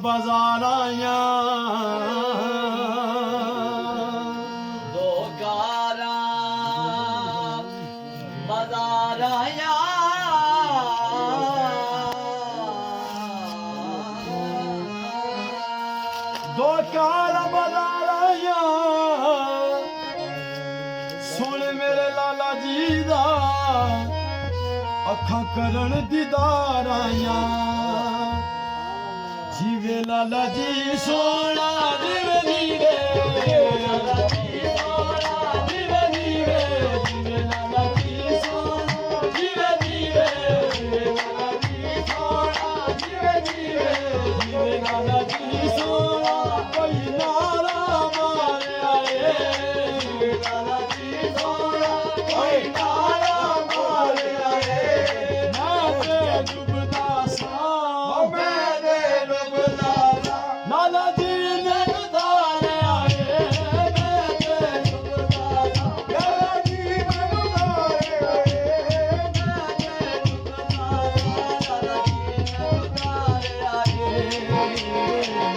ਬਾਜ਼ਾਰਾਂ ਦੋ ਕਾਰਾਂ ਬਾਜ਼ਾਰਾਂ ਦੋ ਕਾਰਾਂ ਬਾਜ਼ਾਰਾਂ ਸੁਣ ਮੇਰੇ ਲਾਲਾ ਜੀ ਦਾ ਅੱਖਾਂ ਕਰਨ ਦੀਦਾਰਾਂ ਜੀਵੇ ਲਾਲਾ ਜੀ ਸੋਹਣਾ ਜੀਵੇ ਨੀਵੇ ਲਾਲਾ ਜੀ ਸੋਹਣਾ ਜੀਵੇ ਨੀਵੇ ਜੀਵੇ ਲਾਲਾ ਜੀ ਸੋਹਣਾ ਜੀਵੇ ਨੀਵੇ ਜੀਵੇ ਲਾਲਾ ਜੀ ਸੋਹਣਾ ਜੀਵੇ ਨੀਵੇ ਜੀਵੇ ਲਾਲਾ ਜੀ ਸੋਹਣਾ ਕੋਈ ਨਾਰਾ ਮਾਰਿਆ ਏ ਜੀਵੇ ਲਾਲਾ ਜੀ ਸੋਹਣਾ ਕੋਈ ਨਾਰਾ ਮਾਰਿਆ ਏ ਮੈਂ ਤੇ ਡੁੱਬਦਾ ਸਾਂ ਮੈਂ ਲਾਲਾ ਜੀ ਨੇ ਉਤਾਰਿਆ ਏ ਮੈਂ ਤੇ ਡੁੱਬਦਾ ਸਾਂ ਲਾਲਾ ਜੀ ਨੇ ਉਤਾਰਿਆ ਏ ਮੈਂ ਤੇ ਡੁੱਬਦਾ ਸਾਂ ਲਾਲਾ ਜੀ ਨੇ ਉਤਾਰਿਆ ਏ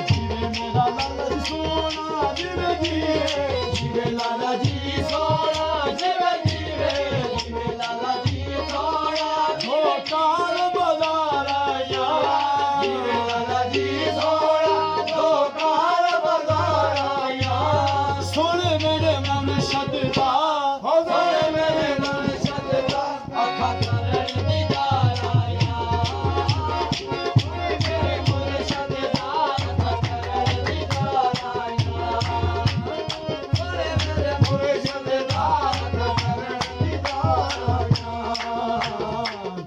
ਜੀਵੇ ਮੇਰਾ ਲਾਲਾ ਜੀ ਸੋਹਣਾ ਜੀਵੇ ਜੀਵੇ ਜੀਵੇ ਲਾਲਾ ਜੀ ਸੋਹਣਾ ਜੀਵੇ ਜੀਵੇ ਜੀਵੇ ਲਾਲਾ ਜੀ ਸੋਹਣਾ ਦੋ ਕਾਰ ਬਾਜ਼ਾਰਾਂ ਜੀਵੇ ਲਾਲਾ ਜੀ ਸੋਹਣਾ ਦੋ ਕਾਰ ਬਾਜ਼ਾਰਾਂ ਸੁਣ ਮੇਰੇ ਮਨ ਸ਼ਬਦਾਂ ਸੁਣ ਮੇਰੇ ਮਨ ਸ਼ਬਦਾਂ ਅੱਖਾਂ ਕਰਨ ਦੀਦਾਰਾਂ ਮੇਰੇ ਮਨ ਸ਼ਬਦਾਂ ਅੱਖਾਂ ਕਰਨ ਦੀਦਾਰਾਂ ਮੇਰੇ ਮਨ ਸ਼ਬਦਾਂ ਅੱਖਾਂ ਕਰਨ ਦੀਦਾਰਾਂ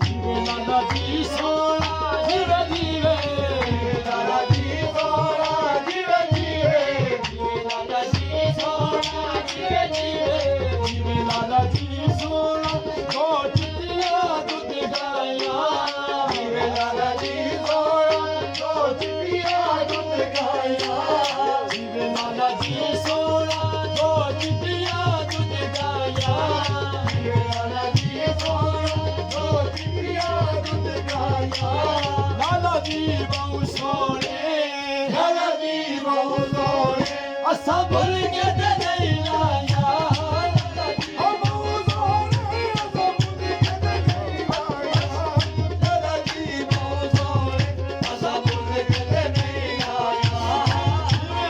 ਜੀਵੇ ਲਾਲਾ ਜੀ ਸੋਹਣਾ ਜੀਵੇ ਜੀਵੇ ਲਾਲਾ ਜੀ ਸੋਹਣਾ ਜੀਵੇ ਜੀਵੇ ਜੀਵੇ ਲਾਲਾ ਜੀ ਸੋਹਣਾ ਜੀਵੇ ਜੀਵੇ ਜੀਵੇ ਲਾਲਾ ਜੀ ਸੋਹਣਾ ਦੋ ਚਿੱਟੀਆਂ ਦੁੱਧ ਗਾਈਆਂ ਜੀਵੇ ਲਾਲਾ ਜੀ ਸੋਹਣਾ ਦੋ ਚਿੱਟੀਆਂ ਦੁੱਧ ਗਾਈਆਂ ਜੀਵੇ ਲਾਲਾ ਜੀ ਸੋਹਣਾ ਦੋ ਚਿੱਟੀਆਂ ਦੁੱਧ ਗਾਈਆਂ ਜੀਵੇ ਲਾਲਾ ਜੀ ਸੋਹਣਾ ਦੋ ਚਿੱਟੀਆਂ ਦੁੱਧ ਗਾਈਆਂ ਲਾਲਾ ਜੀ ਬਹੁ ਸੋਹਣੇ ਲਾਲਾ ਜੀ ਬਹੁ ਸੋਹਣੇ ਅਸਾਂ ਭੁੱਲ ਕੇ ਤੇ ਨਹੀਂ ਲਾਇਆ ਲਾਲਾ ਜੀ ਬਹੁ ਸੋਹਣੇ ਅਸਾਂ ਭੁੱਲ ਕੇ ਤੇ ਨਹੀਂ ਲਾਇਆ ਲਾਲਾ ਜੀ ਬਹੁ ਸੋਹਣੇ ਅਸਾਂ ਭੁੱਲ ਕੇ ਤੇ ਨਹੀਂ ਲਾਇਆ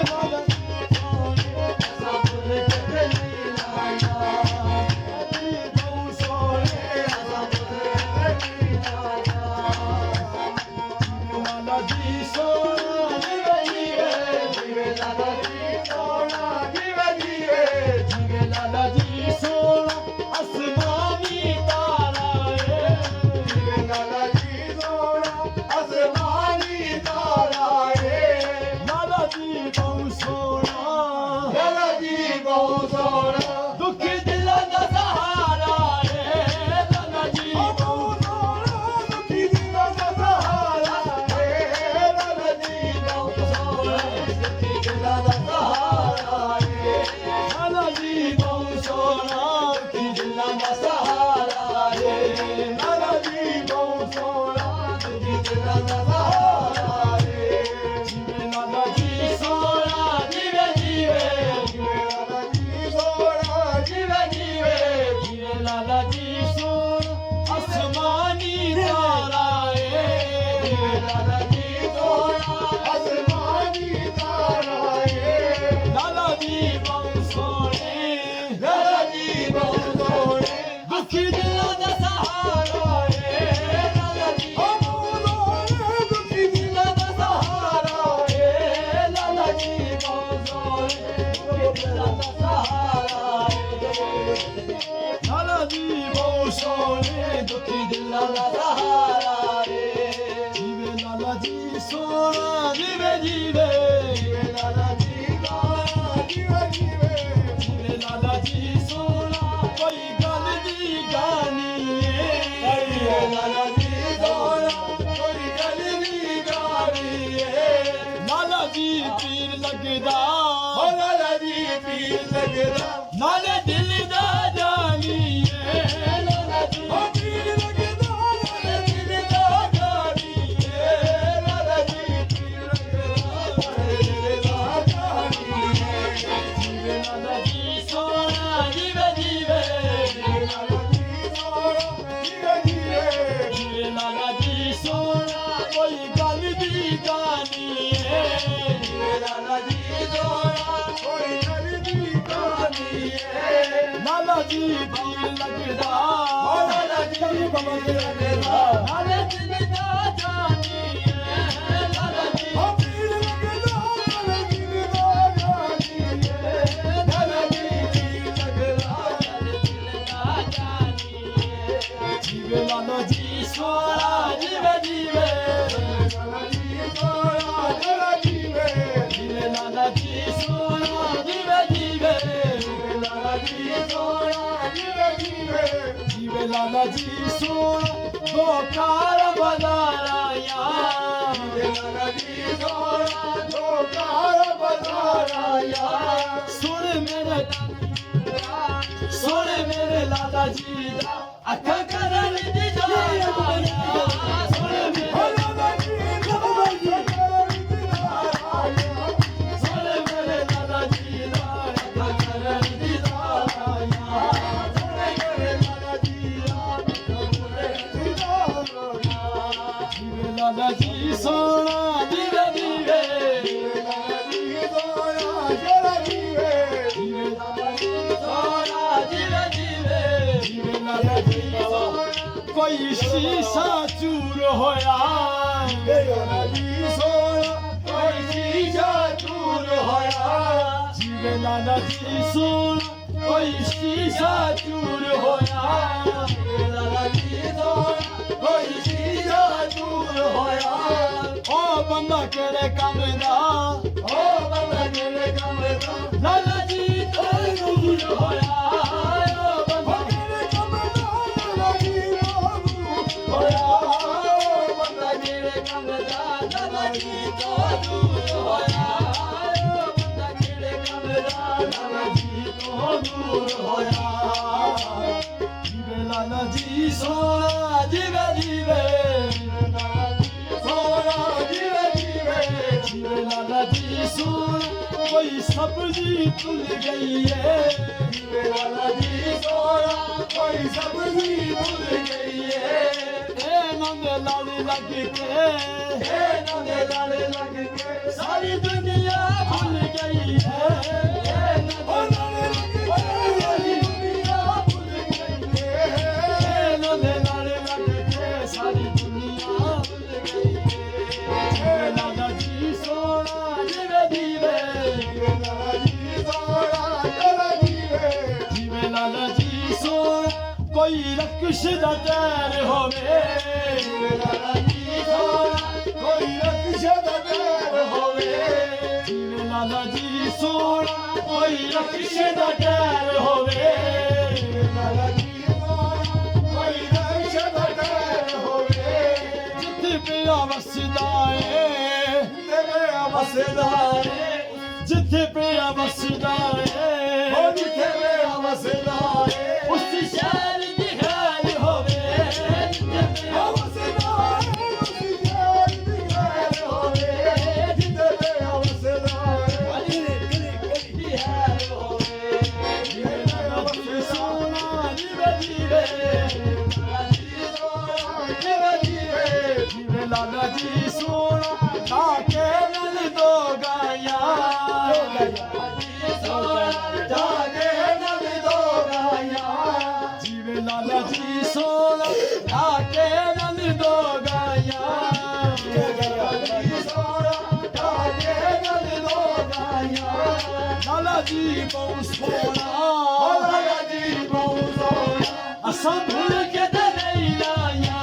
ਲਾਲਾ ਜੀ ਸੋਹਣੇ ਅਸਾਂ ਭੁੱਲ ਕੇ ਤੇ ਨਹੀਂ ਲਾਇਆ ਜੀ ਬਹੁ ਸੋਹਣੇ ਅਸਾਂ ਭੁੱਲ ਕੇ ਤੇ ਨਹੀਂ ਲਾਇਆ ਲਾਲਾ ਜੀ ਸੋਹਣਾ ਜੀਵੇ ਜੀਵੇ ਜੀਵੇ ਲਾਲਾ ਜੀ ਸੋਹਣਾ ਜੀਵੇ ਜੀਵੇ ਜੀਵੇ ਲਾਲਾ ਜੀ ਸੋਹਣਾ ਅਸਮਾਨੀ ਤਾਰਾ ਏ ਜੀਵੇ ਲਾਲਾ ਜੀ ਸੋਹਣਾ ਅਸਮਾਨੀ ਤਾਰਾ ਏ ਲਾਲਾ ਜੀ ਬਹੁ ਸੋਹਣਾ ਲਾਲਾ ਜੀ ਬਹੁ ਸੋਹਣਾ ਦੁਖੀ ਦਿਲਾਂ ਦਾ ਸਹਾਰਾ ਏ ਲਾਲਾ ਜੀ ਬਹੁ ਸੋਹਣਾ ਦੁਖੀ ਦਿਲਾਂ ਦਾ ਸਹਾਰਾ ਏ ਲਾਲਾ ਜੀ ਬਹੁ ਸੋਹਣਾ ਦੁਖੀ ਦਿਲਾਂ ਦਾ ਸਹਾਰਾ ਏ ਲਾਲਾ ਜੀ ਬਹੁ ਸੋਹਣਾ ਦੁਖੀ ਦਿਲਾਂ ਦਾ ਸਹਾਰਾ ਏ ਲਾਲਾ ਜੀ ਬਹੁ ਸੋਹਣਾ ਦੁਖੀ ਦਿਲਾਂ ਦਾ ਸਹਾਰਾ ਏ ਜੀਵੇ ਲਾਲਾ ਜੀ ਸੋਹਣਾ ਜੀਵੇ ਜੀਵੇ ਜੀਵੇ ਲਾਲਾ ਜੀ ਸੋਹਣਾ ਜੀਵੇ ਜੀਵੇ ਜੀਵੇ ਲਾਲਾ ਜੀ ਸੋਹਣਾ ਅਸਮਾਨੀ ਤਾਰਾ ਏ ਜੀਵੇ ਲਾਲਾ ਜੀ ਸੋਹਣਾ ਅਸਮਾਨੀ ਤਾਰਾ ਏ ਲਾਲਾ ਜੀ ਬਹੁ ਸੋਹਣੇ ਲਾਲਾ ਜੀ ਬਹੁ ਸੋਹਣੇ ਦੁਖੀ ਦਿਲਾਂ ਦਾ ਸਹਾਰਾ ਏ ਲਾਲਾ ਜੀ ਬਹੁ ਸੋਹਣੇ लाला जी दिल लगदा लाला जी बाबा दिल लगदा लाला दिल दा जानिए लाला जी दिल लगदा लाला दिल दा जानिए लाला जी दिल लगदा दिल दा जानिए जीवे लाला जी सोना जीवे जीवे लाला जी सोना लाला जीवे जीवे लाला जी सोना जीवे जीवे लाला जी सोना जीवे जीवे जीवे लाला जी सोना दोकार बजाराया जीवे लाला जी सोना दोकार बजाराया सुन मेरे लाला जी दा अखा करन दी जाया सुन मेरे लाला जी दा अखा करन दी जाया सुन मेरे लाला जी दा अखा करन दी जाया सुन मेरे लाला जी दा अखा करन दी जाया जीवे लाला जी सोना जीवे जीवे लाला जी सोना जरा जीवे जीवे लाला जी सोना जीवे जीवे जीवे लाला जी सोना कोई शीशा चूर होया जीवे लाला जी सोना कोई शीशा चूर होया जीवे लाला जी सोना कोई शीशा चूर होया जीवे लाला जी सोना कोई शीशा चूर होया ओ बंदा केड़े काम दा ओ बंदा केड़े काम दा लाला जी तो दूर होया ओ बंदा केड़े काम दा लाला जी तो दूर होया ओ बंदा केड़े काम दा लाला जी तो दूर होया ओ बंदा केड़े काम दा लाला जी तो दूर होया जीवे लाला जी सोना जीवे जीवे लाला जी सोना जीवे जीवे जीवे लाला जी सोना कोई सब्जी तुल गई है जीवे लाला जी सोना कोई सब्जी तुल गई है ए नंगे लाले लग के सारी दुनिया भूल गई है ए नंगे लाले लाले लग के सारी दुनिया भूल गई है लाला जी सोना जीवे जीवे लाला जी सोना जरा जीवे जीवे लाला जी सोना कोई रक्श दा तैर होवे लाला जी सोना कोई रक्श दा तैर होवे जीवे लाला जी सोना कोई रक्श दा तैर होवे लाला जी कोई रक्श दा तैर होवे जिथे पिया वसदा है जिथे पिया वसदा है जिथे पिया वसदा है ओ जिथे पिया वसदा है उस शहर दी खैर होवे जिथे पिया वसदा है उस शहर दी खैर होवे जिथे पिया वसदा है अली दी खैर होवे जीवे लाला जी सोना जीवे जीवे जीवे लाला जी सोना ताके नल दो गाया जागे नल दो गाया जीवे लाला जी सोना ताके नल दो गाया लाला जी बहुत सोना लाला जी बहुत सोना असां भूल के ते नहीं लाया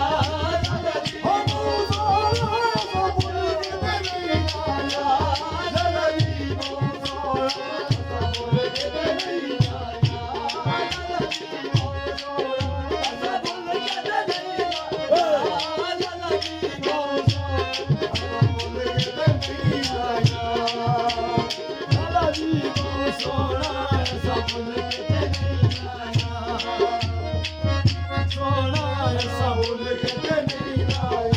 लाला जी बहुत सोना असां भूल के ते नहीं लाया लाला जी बहुत सोना असां भूल के ते नहीं लाया लाला जी बहुत सोना असां भूल के ते नहीं लाया लाला जी बहुत सोना असां भूल के ते नहीं लाया लाला जी बहुत सोना असां भूल के ते नहीं लाया सोना ऐसा भूल के नहीं लाया